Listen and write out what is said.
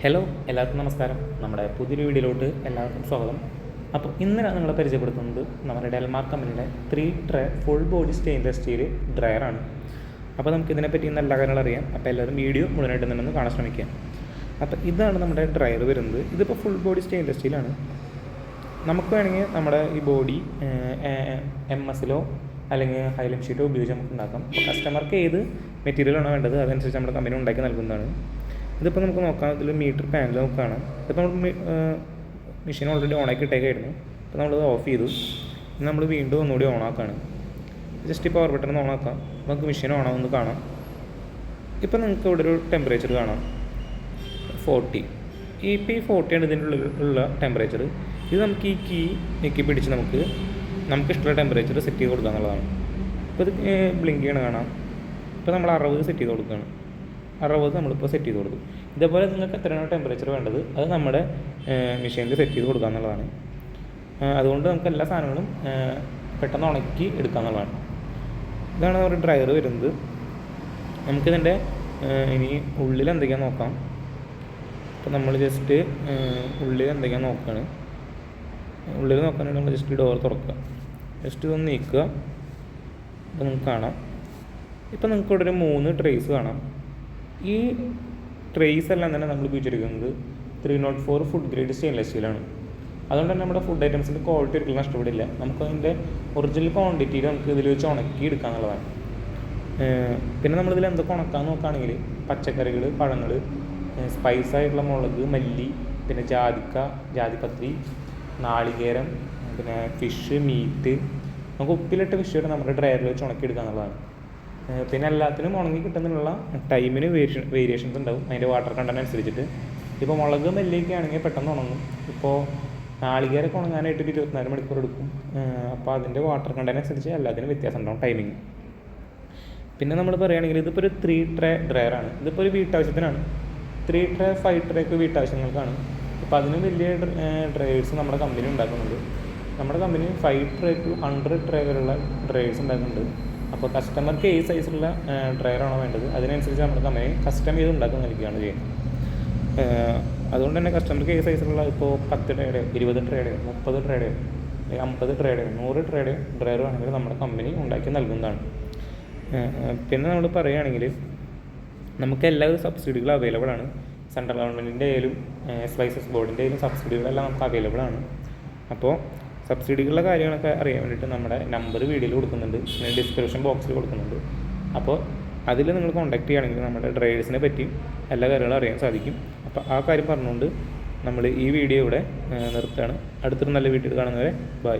Hello, എല്ലാവർക്കും നമസ്കാരം. നമ്മുടെ പുതിയൊരു വീഡിയോയിലോട്ട് എല്ലാവർക്കും സ്വാഗതം. അപ്പോൾ ഇന്ന് ഞാൻ നിങ്ങളെ പരിചയപ്പെടുത്തുന്നത് നമ്മുടെ ഡെൽമാർക്ക് കമ്പനിയുടെ 3 tray full body stainless steel ഡ്രയറാണ്. അപ്പോൾ നമുക്ക് ഇതിനെപ്പറ്റി ഇന്ന് എല്ലാ കാര്യങ്ങളും അറിയാം. അപ്പോൾ എല്ലാവരും വീഡിയോ മുഴുവനായിട്ട് തന്നെ കാണാൻ ശ്രമിക്കുക. അപ്പോൾ ഇതാണ് നമ്മുടെ ഡ്രയർ വരുന്നത്. ഇതിപ്പോൾ ഫുൾ ബോഡി സ്റ്റെയിൻലെസ് സ്റ്റീലാണ്. നമുക്ക് വേണമെങ്കിൽ നമ്മുടെ ഈ ബോഡി MS-ലോ അല്ലെങ്കിൽ ഹൈലം ഷീറ്റോ ഉപയോഗിച്ച് നമുക്ക് ഉണ്ടാക്കാം. അപ്പോൾ കസ്റ്റമർക്ക് ഏത് മെറ്റീരിയലാണോ വേണ്ടത് അതനുസരിച്ച് നമ്മുടെ കമ്പനി ഉണ്ടാക്കി നൽകുന്നതാണ്. ഇതിപ്പോൾ നമുക്ക് നോക്കാം. ഇതിൽ മീറ്റർ പാനൽ നോക്കുകയാണ്. ഇപ്പോൾ നമ്മൾ മെഷീൻ ഓൾറെഡി ഓണാക്കി ഇട്ടേക്കായിരുന്നു. അപ്പോൾ നമ്മളത് ഓഫ് ചെയ്തു. നമ്മൾ വീണ്ടും ഒന്നുകൂടി ഓണാക്കുകയാണ്. ജസ്റ്റ് ഇപ്പോൾ പവർ ബട്ടൺ ഓണാക്കാം. നമുക്ക് മെഷീൻ ഓണാവുന്നത് കാണാം. ഇപ്പോൾ നിങ്ങൾക്ക് ഇവിടെ ഒരു ടെമ്പറേച്ചർ കാണാം, 40. ഇപ്പോൾ ഈ 40 ആണ് ഇതിൻ്റെ ഉള്ളിലുള്ള ടെമ്പറേച്ചർ. ഇത് നമുക്ക് ഈ കീ ഞെക്കി പിടിച്ച് നമുക്കിഷ്ടമുള്ള ടെമ്പറേച്ചർ സെറ്റ് ചെയ്ത് കൊടുക്കുക എന്നുള്ളതാണ്. ഇപ്പോൾ ഇത് ബ്ലിങ്ക് ചെയ്യണം കാണാം. ഇപ്പോൾ നമ്മൾ 60 സെറ്റ് ചെയ്ത് കൊടുക്കുകയാണ്. 60 നമ്മളിപ്പോൾ സെറ്റ് ചെയ്ത് കൊടുക്കും. ഇതേപോലെ നിങ്ങൾക്ക് എത്രയാണോ ടെമ്പറേച്ചർ വേണ്ടത് അത് നമ്മുടെ മെഷീനിൽ സെറ്റ് ചെയ്ത് കൊടുക്കുക എന്നുള്ളതാണ്. അതുകൊണ്ട് നമുക്ക് എല്ലാ സാധനങ്ങളും പെട്ടെന്ന് ഉണക്കി എടുക്കുക എന്നുള്ളതാണ്. ഇതാണ് ഒരു ഡ്രയർ വരുന്നത്. നമുക്കിതിൻ്റെ ഇനി ഉള്ളിൽ എന്തൊക്കെയാണെന്ന് നോക്കാം. അപ്പോൾ നമ്മൾ ജസ്റ്റ് ഉള്ളിൽ എന്തൊക്കെയാണെന്ന് നോക്കുകയാണ്. ഉള്ളിൽ നോക്കാനായിട്ട് നമ്മൾ ജസ്റ്റ് ഡോർ തുറക്കുക, ജസ്റ്റ് ഇതൊന്ന് നീക്കുക. അപ്പോൾ നിങ്ങൾക്ക് കാണാം. ഇപ്പോൾ നിങ്ങൾക്ക് ഇവിടെ ഒരു 3 ട്രേസ് കാണാം. ഈ ട്രേസ് എല്ലാം തന്നെ നമ്മൾ ഉപയോഗിച്ചിരിക്കുന്നത് 304 ഫുഡ് ഗ്രേഡ് സ്റ്റെയിൻലെസ് സ്റ്റീലാണ്. അതുകൊണ്ട് തന്നെ നമ്മുടെ ഫുഡ് ഐറ്റംസിൻ്റെ ക്വാളിറ്റി ഒരിക്കലും നഷ്ടപ്പെടില്ല. നമുക്കതിൻ്റെ ഒറിജിനൽ ക്വാണ്ടിറ്റിയിൽ നമുക്ക് ഇതിൽ വെച്ച് ഉണക്കി എടുക്കുക എന്നുള്ളതാണ്. പിന്നെ നമ്മളിതിൽ എന്തൊക്കെ ഉണക്കാൻ നോക്കുകയാണെങ്കിൽ പച്ചക്കറികൾ, പഴങ്ങൾ, സ്പൈസ് ആയിട്ടുള്ള മുളക്, മല്ലി, പിന്നെ ജാതിപത്രി, നാളികേരം, പിന്നെ ഫിഷ്, മീറ്റ്, നമുക്ക് ഉപ്പിലിട്ട ഫിഷ് വരെ നമ്മുടെ ഡ്രയറിൽ വെച്ച് ഉണക്കിയെടുക്കുക എന്നുള്ളതാണ്. പിന്നെ എല്ലാത്തിനും ഉണങ്ങി കിട്ടുന്നതിനുള്ള ടൈമിന് വേരിയേഷൻസ് ഉണ്ടാവും, അതിൻ്റെ വാട്ടർ കണ്ടന്റ് അനുസരിച്ചിട്ട്. ഇപ്പോൾ മുളക്, മല്ലിയൊക്കെ ആണെങ്കിൽ പെട്ടെന്ന് ഉണങ്ങും. ഇപ്പോൾ നാളികേരമൊക്കെ ഉണങ്ങാനായിട്ട് ഒരു 24 മണിക്കൂർ എടുക്കും. അപ്പോൾ അതിൻ്റെ വാട്ടർ കണ്ടന്റ് അനുസരിച്ച് എല്ലാത്തിനും വ്യത്യാസം ഉണ്ടാവും ടൈമിങ്. പിന്നെ നമ്മൾ പറയുകയാണെങ്കിൽ ഇതിപ്പോൾ ഒരു 3 ട്രേ ഡ്രയറാണ്. ഇതിപ്പോൾ ഒരു വീട്ടാവശ്യത്തിനാണ്. 3 ട്രേ 5 ട്രേക്ക് വീട്ടാവശ്യങ്ങൾക്കാണ്. അപ്പോൾ അതിന് വലിയ ഡ്രയേഴ്സ് നമ്മുടെ കമ്പനി ഉണ്ടാക്കുന്നുണ്ട്. നമ്മുടെ കമ്പനി 5 ട്രേക്ക് 100 ട്രേ വരെയുള്ള ഡ്രയേഴ്സ് ഉണ്ടാക്കുന്നുണ്ട്. അപ്പോൾ കസ്റ്റമർക്ക് ഏത് സൈസിലുള്ള ഡ്രയറാണോ വേണ്ടത് അതിനനുസരിച്ച് നമ്മുടെ കമ്പനി കസ്റ്റം ചെയ്ത് ഉണ്ടാക്കി നൽകുകയാണ് ചെയ്യുന്നത്. അതുകൊണ്ട് തന്നെ കസ്റ്റമർക്ക് ഏത് സൈസിലുള്ള ഇപ്പോൾ 10 ട്രേയുടെയോ 20 ട്രേയുടെയോ 30 ട്രേയുടെയോ 50 ട്രേയുടെയോ 100 ട്രേയുടെയോ ഡ്രയർ ആണെങ്കിൽ നമ്മുടെ കമ്പനി ഉണ്ടാക്കി നൽകുന്നതാണ്. പിന്നെ നമ്മൾ പറയുകയാണെങ്കിൽ നമുക്ക് എല്ലാവരും സബ്സിഡികൾ അവൈലബിൾ ആണ്. സെൻട്രൽ ഗവൺമെൻറ്റിൻ്റെ ആയാലും സ്പൈസസ് ബോർഡിൻ്റെ ആയാലും സബ്സിഡികളെല്ലാം നമുക്ക് അവൈലബിൾ ആണ്. അപ്പോൾ സബ്സിഡികളുടെ കാര്യങ്ങളൊക്കെ അറിയാൻ വേണ്ടിയിട്ട് നമ്മുടെ നമ്പർ വീഡിയോയിൽ കൊടുക്കുന്നുണ്ട്, പിന്നെ ഡിസ്ക്രിപ്ഷൻ ബോക്സിൽ കൊടുക്കുന്നുണ്ട്. അപ്പോൾ അതിൽ നിങ്ങൾ കോൺടാക്ട് ചെയ്യുകയാണെങ്കിൽ നമ്മുടെ ഡ്രയേഴ്സിനെ പറ്റി എല്ലാ കാര്യങ്ങളും അറിയാൻ സാധിക്കും. അപ്പോൾ ആ കാര്യം പറഞ്ഞുകൊണ്ട് നമ്മൾ ഈ വീഡിയോ ഇവിടെ നിർത്തുകയാണ്. അടുത്തൊരു നല്ല വീഡിയോ കാണുന്നവരെ ബൈ.